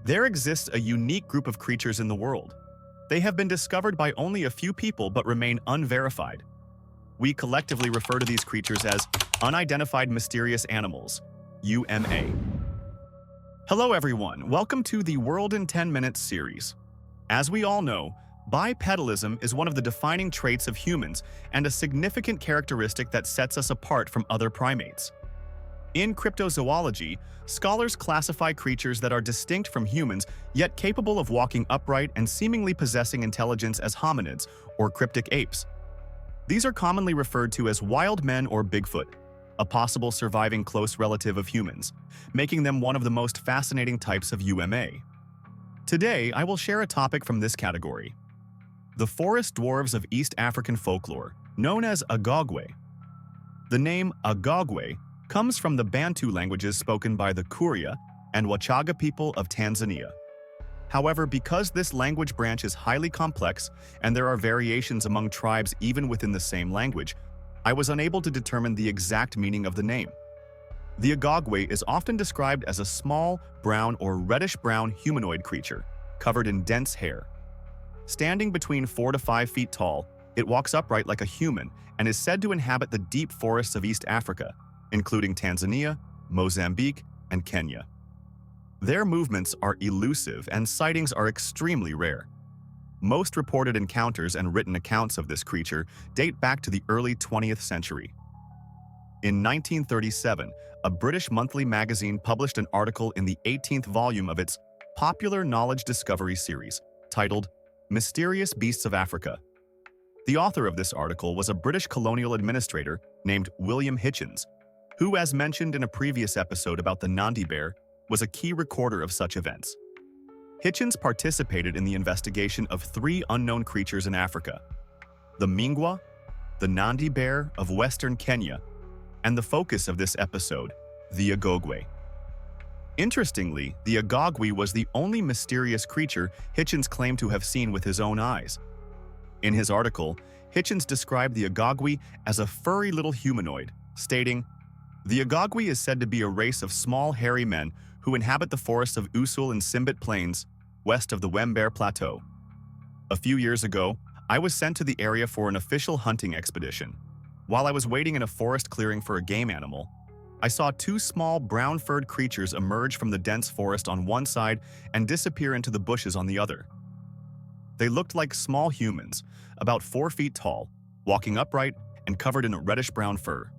There exists a unique group of creatures in the world. They have been discovered by only a few people but remain unverified. We collectively refer to these creatures as Unidentified Mysterious Animals, UMA. Hello everyone, welcome to the World in 10 Minutes series. As we all know, bipedalism is one of the defining traits of humans and a significant characteristic that sets us apart from other primates. In cryptozoology, scholars classify creatures that are distinct from humans yet capable of walking upright and seemingly possessing intelligence as hominids or cryptic apes. These are commonly referred to as wild men or Bigfoot, a possible surviving close relative of humans, making them one of the most fascinating types of UMA. Today, I will share a topic from this category: the forest dwarves of East African folklore, known as Agwe. The name Agwe comes from the Bantu languages spoken by the Kuria and Wachaga people of Tanzania. However, because this language branch is highly complex and there are variations among tribes even within the same language, I was unable to determine the exact meaning of the name. The Agwe is often described as a small, brown or reddish-brown humanoid creature, covered in dense hair. Standing between 4 to 5 feet tall, it walks upright like a human and is said to inhabit the deep forests of East Africa, including Tanzania, Mozambique, and Kenya. Their movements are elusive and sightings are extremely rare. Most reported encounters and written accounts of this creature date back to the early 20th century. In 1937, a British monthly magazine published an article in the 18th volume of its popular knowledge discovery series, titled Mysterious Beasts of Africa. The author of this article was a British colonial administrator named William Hitchens, who, as mentioned in a previous episode about the Nandi bear, was a key recorder of such events. Hitchens participated in the investigation of 3 unknown creatures in Africa: the Mingwa, the Nandi bear of western Kenya, and the focus of this episode, the Agwe. Interestingly, the Agwe was the only mysterious creature Hitchens claimed to have seen with his own eyes. In his article, Hitchens described the Agwe as a furry little humanoid, stating, "The Agwe is said to be a race of small, hairy men who inhabit the forests of Usul and Simbit Plains, west of the Wembear Plateau. A few years ago, I was sent to the area for an official hunting expedition. While I was waiting in a forest clearing for a game animal, I saw 2 small, brown-furred creatures emerge from the dense forest on one side and disappear into the bushes on the other. They looked like small humans, about 4 feet tall, walking upright and covered in a reddish-brown fur.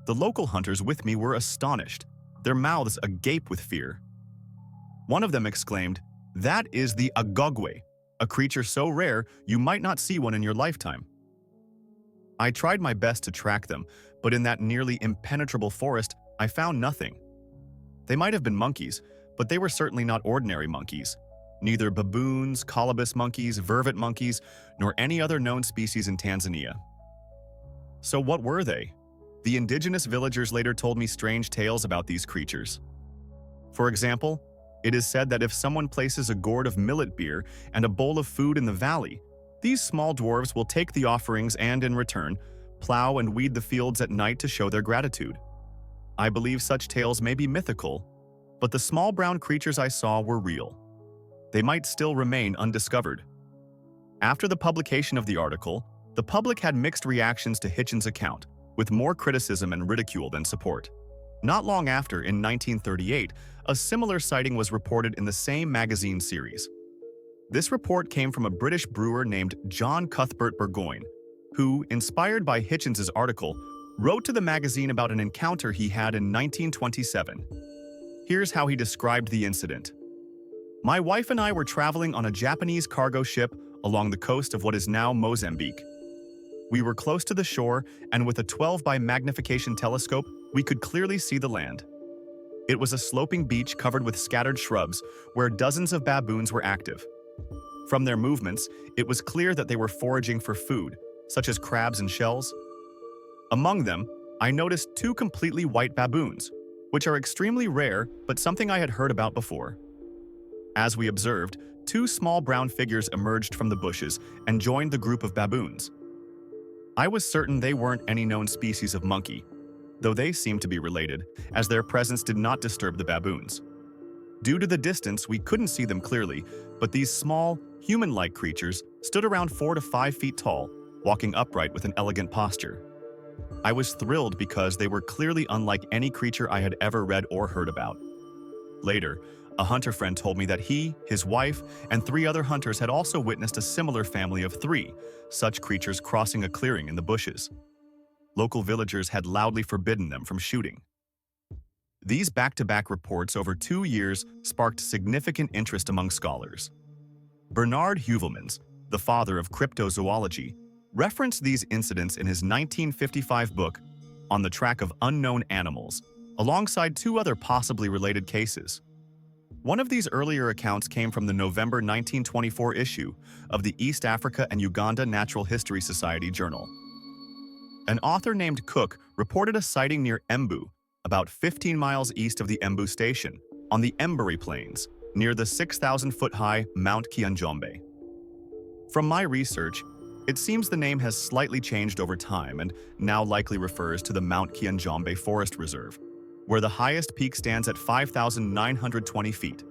The local hunters with me were astonished, their mouths agape with fear. One of them exclaimed, 'That is the Agwe, a creature so rare you might not see one in your lifetime.' I tried my best to track them, but in that nearly impenetrable forest, I found nothing. They might have been monkeys, but they were certainly not ordinary monkeys. Neither baboons, colobus monkeys, vervet monkeys, nor any other known species in Tanzania. So what were they? The indigenous villagers later told me strange tales about these creatures. For example, it is said that if someone places a gourd of millet beer and a bowl of food in the valley, these small dwarves will take the offerings and, in return, plow and weed the fields at night to show their gratitude. I believe such tales may be mythical, but the small brown creatures I saw were real. They might still remain undiscovered." After the publication of the article, the public had mixed reactions to Hitchens' account, with more criticism and ridicule than support. Not long after, in 1938, a similar sighting was reported in the same magazine series. This report came from a British brewer named John Cuthbert Burgoyne, who, inspired by Hitchens' article, wrote to the magazine about an encounter he had in 1927. Here's how he described the incident. "My wife and I were traveling on a Japanese cargo ship along the coast of what is now Mozambique. We were close to the shore, and with a 12 by magnification telescope, we could clearly see the land. It was a sloping beach covered with scattered shrubs, where dozens of baboons were active. From their movements, it was clear that they were foraging for food, such as crabs and shells. Among them, I noticed 2 completely white baboons, which are extremely rare but something I had heard about before. As we observed, 2 small brown figures emerged from the bushes and joined the group of baboons. I was certain they weren't any known species of monkey, though they seemed to be related, as their presence did not disturb the baboons. Due to the distance, we couldn't see them clearly, but these small, human-like creatures stood around 4 to 5 feet tall, walking upright with an elegant posture. I was thrilled because they were clearly unlike any creature I had ever read or heard about. Later, a hunter friend told me that he, his wife, and 3 other hunters had also witnessed a similar family of 3 such creatures crossing a clearing in the bushes. Local villagers had loudly forbidden them from shooting. These back-to-back reports over 2 years sparked significant interest among scholars. Bernard Heuvelmans, the father of cryptozoology, referenced these incidents in his 1955 book, On the Track of Unknown Animals, alongside 2 other possibly related cases. One of these earlier accounts came from the November 1924 issue of the East Africa and Uganda Natural History Society journal. An author named Cook reported a sighting near Embu, about 15 miles east of the Embu station, on the Mburi Plains, near the 6,000-foot-high Mount Kianjombe. From my research, it seems the name has slightly changed over time and now likely refers to the Mount Kianjombe Forest Reserve, where the highest peak stands at 5,920 feet.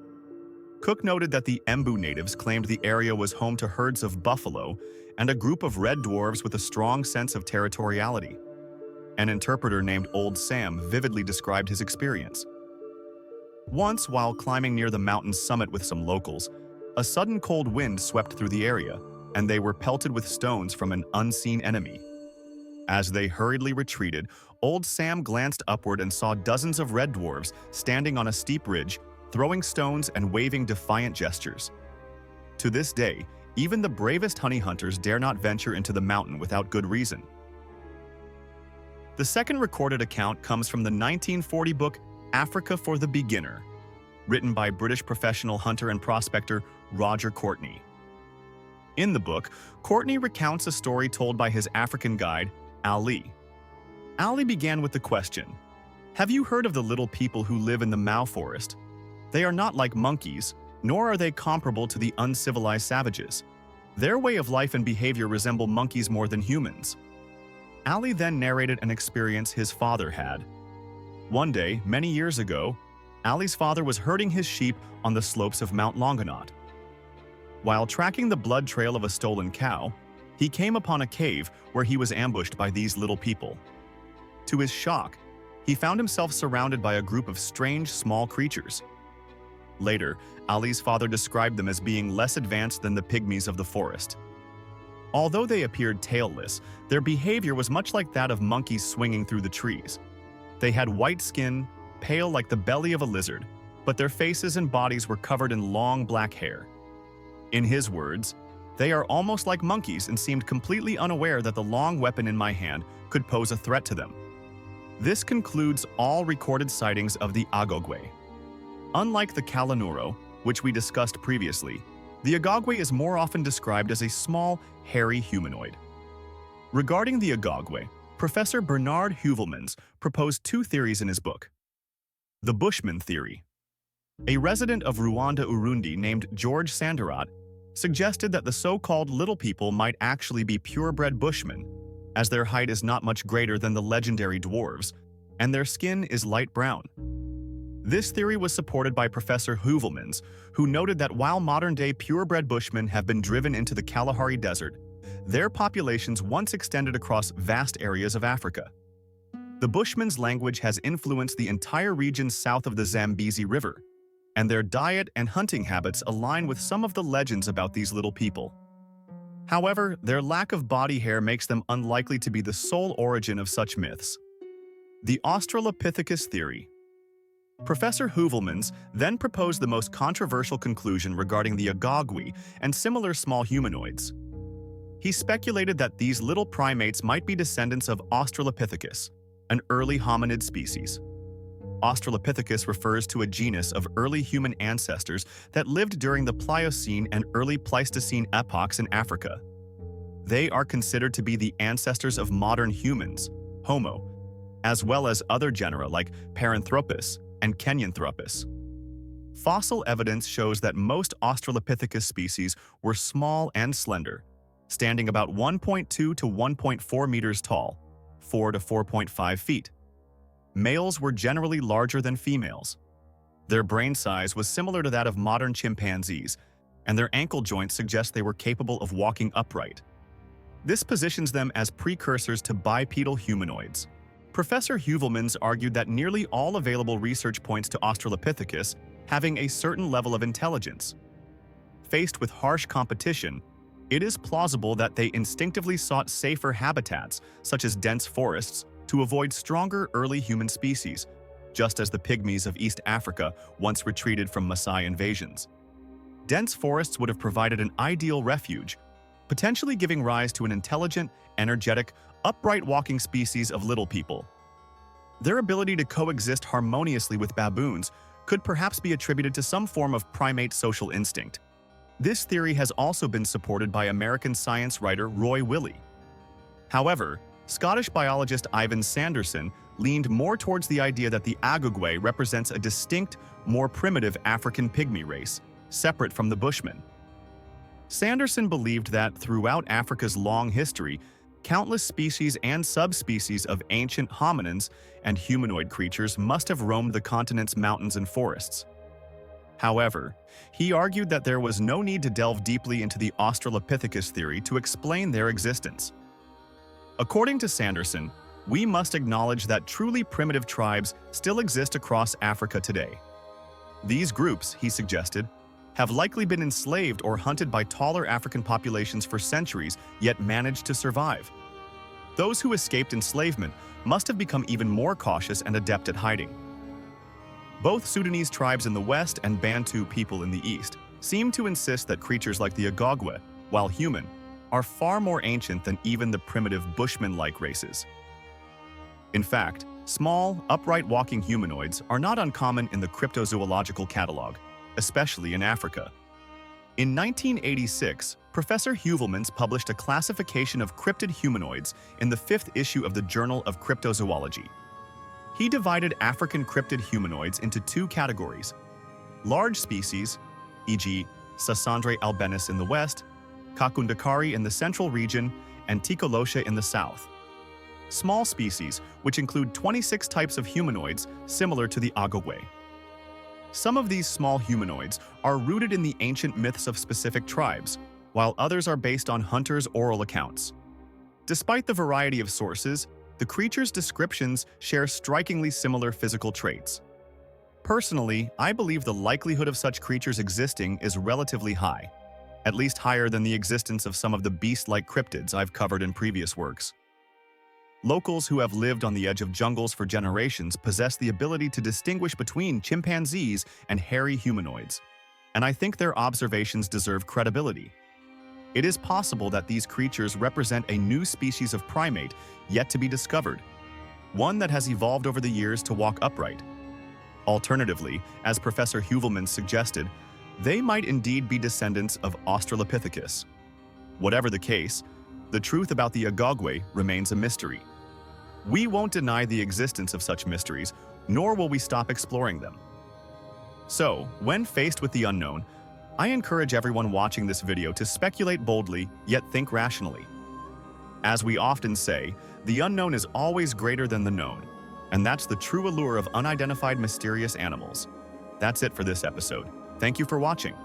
Cook noted that the Embu natives claimed the area was home to herds of buffalo and a group of red dwarves with a strong sense of territoriality. An interpreter named Old Sam vividly described his experience. Once, while climbing near the mountain's summit with some locals, a sudden cold wind swept through the area, and they were pelted with stones from an unseen enemy. As they hurriedly retreated, Old Sam glanced upward and saw dozens of red dwarves standing on a steep ridge, throwing stones and waving defiant gestures. To this day, even the bravest honey hunters dare not venture into the mountain without good reason. The second recorded account comes from the 1940 book Africa for the Beginner, written by British professional hunter and prospector Roger Courtney. In the book, Courtney recounts a story told by his African guide, Ali. Ali began with the question, "Have you heard of the little people who live in the Mau forest? They are not like monkeys, nor are they comparable to the uncivilized savages. Their way of life and behavior resemble monkeys more than humans." Ali then narrated an experience his father had. One day, many years ago, Ali's father was herding his sheep on the slopes of Mount Longonot. While tracking the blood trail of a stolen cow, he came upon a cave where he was ambushed by these little people. To his shock, he found himself surrounded by a group of strange, small creatures. Later, Ali's father described them as being less advanced than the pygmies of the forest. Although they appeared tailless, their behavior was much like that of monkeys swinging through the trees. They had white skin, pale like the belly of a lizard, but their faces and bodies were covered in long black hair. In his words, "They are almost like monkeys and seemed completely unaware that the long weapon in my hand could pose a threat to them." This concludes all recorded sightings of the Agwe. Unlike the Kalanuro, which we discussed previously, the Agwe is more often described as a small, hairy humanoid. Regarding the Agwe, Professor Bernard Heuvelmans proposed 2 theories in his book. The Bushman theory. A resident of Rwanda-Urundi named George Sandarat suggested that the so-called little people might actually be purebred Bushmen, as their height is not much greater than the legendary dwarves, and their skin is light brown. This theory was supported by Professor Heuvelmans, who noted that while modern-day purebred Bushmen have been driven into the Kalahari Desert, their populations once extended across vast areas of Africa. The Bushmen's language has influenced the entire region south of the Zambezi River, and their diet and hunting habits align with some of the legends about these little people. However, their lack of body hair makes them unlikely to be the sole origin of such myths. The Australopithecus theory. Professor Heuvelmans then proposed the most controversial conclusion regarding the Agwe and similar small humanoids. He speculated that these little primates might be descendants of Australopithecus, an early hominid species. Australopithecus refers to a genus of early human ancestors that lived during the Pliocene and early Pleistocene epochs in Africa. They are considered to be the ancestors of modern humans, Homo, as well as other genera like Paranthropus and Kenyanthropus. Fossil evidence shows that most Australopithecus species were small and slender, standing about 1.2 to 1.4 meters tall, 4 to 4.5 feet. Males were generally larger than females. Their brain size was similar to that of modern chimpanzees, and their ankle joints suggest they were capable of walking upright. This positions them as precursors to bipedal humanoids. Professor Heuvelmans argued that nearly all available research points to Australopithecus having a certain level of intelligence. Faced with harsh competition, it is plausible that they instinctively sought safer habitats, such as dense forests, to avoid stronger early human species, just as the pygmies of East Africa once retreated from Maasai invasions. Dense forests would have provided an ideal refuge, potentially giving rise to an intelligent, energetic, upright walking species of little people. Their ability to coexist harmoniously with baboons could perhaps be attributed to some form of primate social instinct. This theory has also been supported by American science writer Roy Wiley. However, Scottish biologist Ivan Sanderson leaned more towards the idea that the Agwe represents a distinct, more primitive African pygmy race, separate from the Bushmen. Sanderson believed that throughout Africa's long history, countless species and subspecies of ancient hominins and humanoid creatures must have roamed the continent's mountains and forests. However, he argued that there was no need to delve deeply into the Australopithecus theory to explain their existence. According to Sanderson, we must acknowledge that truly primitive tribes still exist across Africa today. These groups, he suggested, have likely been enslaved or hunted by taller African populations for centuries, yet managed to survive. Those who escaped enslavement must have become even more cautious and adept at hiding. Both Sudanese tribes in the west and Bantu people in the east seem to insist that creatures like the Agwe, while human, are far more ancient than even the primitive Bushman-like races. In fact, small, upright walking humanoids are not uncommon in the cryptozoological catalog, especially in Africa. In 1986, Professor Heuvelmans published a classification of cryptid humanoids in the 5th issue of the Journal of Cryptozoology. He divided African cryptid humanoids into 2 categories: large species, e.g. Sassandre albinis in the west, Kakundakari in the central region, and Tikolosha in the south. Small species, which include 26 types of humanoids similar to the Agwe. Some of these small humanoids are rooted in the ancient myths of specific tribes, while others are based on hunters' oral accounts. Despite the variety of sources, the creatures' descriptions share strikingly similar physical traits. Personally, I believe the likelihood of such creatures existing is relatively high, at least higher than the existence of some of the beast-like cryptids I've covered in previous works. Locals who have lived on the edge of jungles for generations possess the ability to distinguish between chimpanzees and hairy humanoids, and I think their observations deserve credibility. It is possible that these creatures represent a new species of primate yet to be discovered, one that has evolved over the years to walk upright. Alternatively, as Professor Heuvelmans suggested, they might indeed be descendants of Australopithecus. Whatever the case, the truth about the Agwe remains a mystery. We won't deny the existence of such mysteries, nor will we stop exploring them. So, when faced with the unknown, I encourage everyone watching this video to speculate boldly, yet think rationally. As we often say, the unknown is always greater than the known, and that's the true allure of unidentified mysterious animals. That's it for this episode. Thank you for watching.